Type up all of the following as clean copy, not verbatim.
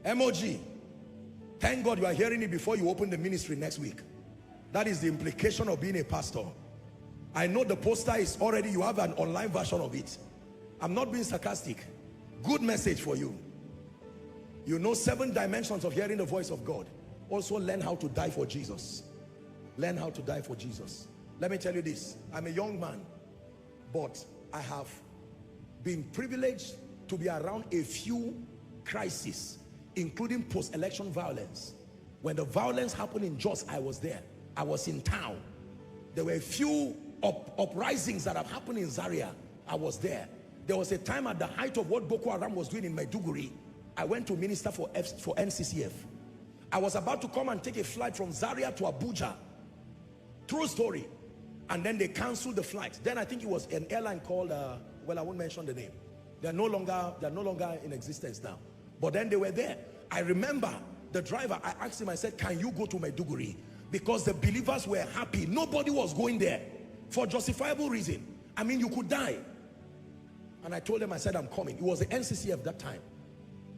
MOG. Thank God you are hearing it before you open the ministry next week. That is the implication of being a pastor. I know the poster is already, you have an online version of it. I'm not being sarcastic. Good message for you. You know 7 dimensions of hearing the voice of God. Also learn how to die for Jesus. Learn how to die for Jesus. Let me tell you this. I'm a young man, but I have been privileged to be around a few crises, including post-election violence. When the violence happened in Jos, I was there. I was in town. There were a few uprisings that have happened in Zaria. I was there. There was a time at the height of what Boko Haram was doing in Maiduguri. I went to minister for NCCF. I was about to come and take a flight from Zaria to Abuja. True story. And then they canceled the flight. Then I think it was an airline called, well, I won't mention the name. They're no longer in existence now. But then they were there. I remember the driver, I asked him, I said, can you go to Maiduguri? Because the believers were happy. Nobody was going there for justifiable reason. I mean, you could die. And I told him, I said, I'm coming. It was the NCCF that time.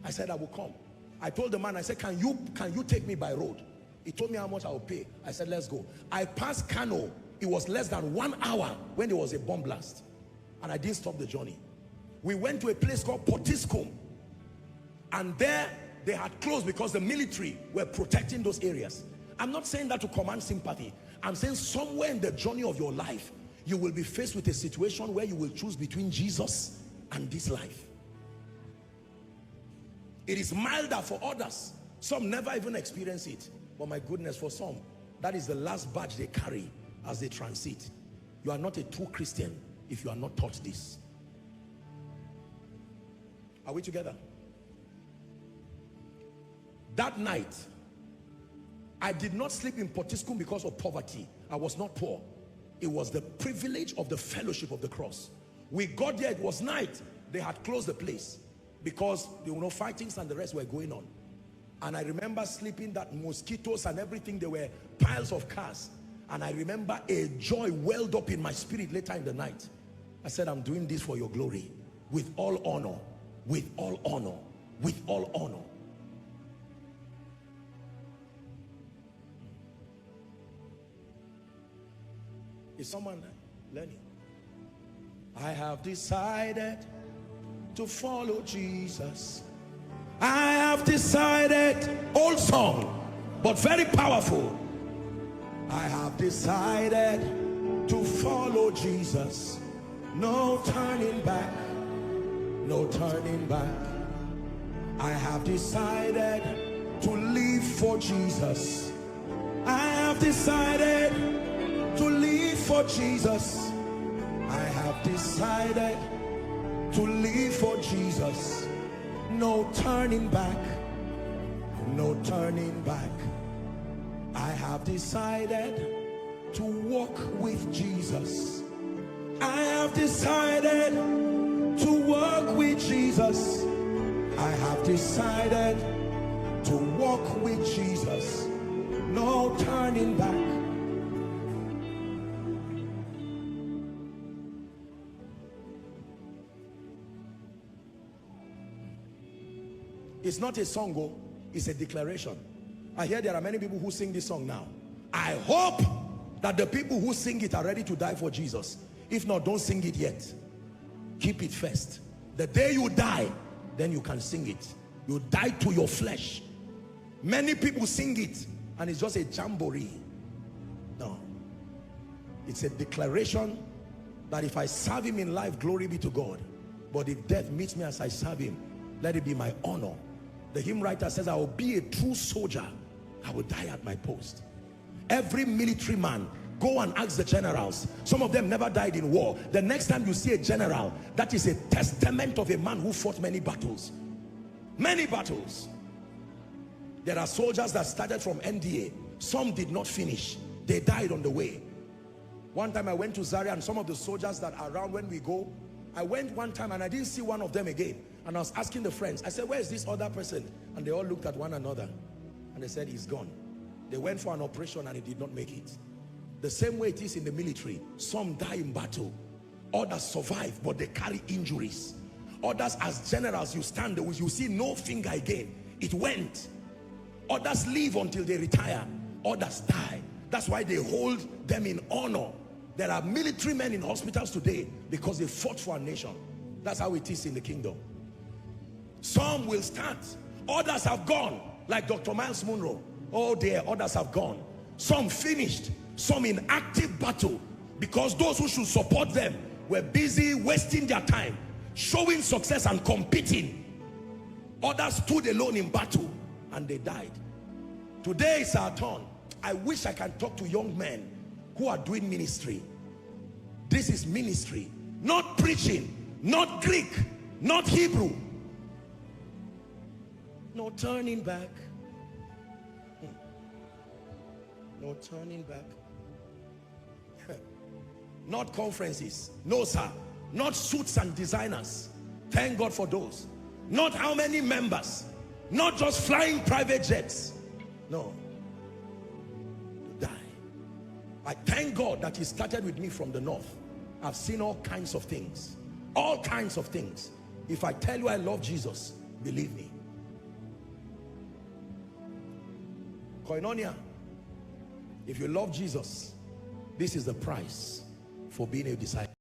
I said, I will come. I told the man, I said, can you take me by road? He told me how much I will pay. I said, let's go. I passed Kano. It was less than 1 hour when there was a bomb blast. And I didn't stop the journey. We went to a place called Potiskum. And there they had closed because the military were protecting those areas. I'm not saying that to command sympathy. I'm saying somewhere in the journey of your life, you will be faced with a situation where you will choose between Jesus and this life. It is milder for others. Some never even experience it. But my goodness, for some, that is the last badge they carry as they transit. You are not a true Christian if you are not taught this. Are we together? That night, I did not sleep in Potiskum because of poverty. I was not poor. It was the privilege of the fellowship of the cross. We got there, it was night. They had closed the place because there were no fightings and the rest were going on. And I remember sleeping, that mosquitoes and everything, there were piles of cars. And I remember a joy welled up in my spirit later in the night. I said, I'm doing this for your glory, with all honor, with all honor, with all honor. Is someone learning? I have decided to follow Jesus. I have decided, old song, but very powerful. I have decided to follow Jesus. No turning back, no turning back. I have decided to live for Jesus. I have decided to live for Jesus. I have decided to live for Jesus. No turning back, no turning back. I have decided to walk with Jesus. I have decided to work with Jesus. I have decided to walk with Jesus. No turning back. It's not a song, oh, it's a declaration. I hear there are many people who sing this song now. I hope that the people who sing it are ready to die for Jesus. If not, don't sing it yet. Keep it first. The day you die, then you can sing it. You die to your flesh. Many people sing it and it's just a jamboree. No. It's a declaration that if I serve him in life, glory be to God. But if death meets me as I serve him, let it be my honor. The hymn writer says, I will be a true soldier. I will die at my post. Every military man, go and ask the generals. Some of them never died in war. The next time you see a general, that is a testament of a man who fought many battles. Many battles. There are soldiers that started from NDA. Some did not finish. They died on the way. One time I went to Zaria and some of the soldiers that are around when we go, I went one time and I didn't see one of them again. And I was asking the friends, I said, where is this other person? And they all looked at one another and they said, he's gone. They went for an operation and he did not make it. The same way it is in the military. Some die in battle. Others survive, but they carry injuries. Others, as generals, you stand there, you see no finger again. It went. Others live until they retire. Others die. That's why they hold them in honor. There are military men in hospitals today because they fought for our nation. That's how it is in the kingdom. Some will start. Others have gone. Like Dr. Miles Monroe. Oh dear, others have gone. Some finished. Some in active battle. Because those who should support them were busy wasting their time, showing success and competing. Others stood alone in battle and they died. Today is our turn. I wish I can talk to young men who are doing ministry. This is ministry. Not preaching, not Greek, not Hebrew. No turning back. No turning back. Not conferences. No, sir. Not suits and designers. Thank God for those. Not how many members. Not just flying private jets. No. To die. I thank God that he started with me from the north. I've seen all kinds of things. All kinds of things. If I tell you I love Jesus, believe me. Koinonia, if you love Jesus, this is the price for being a disciple.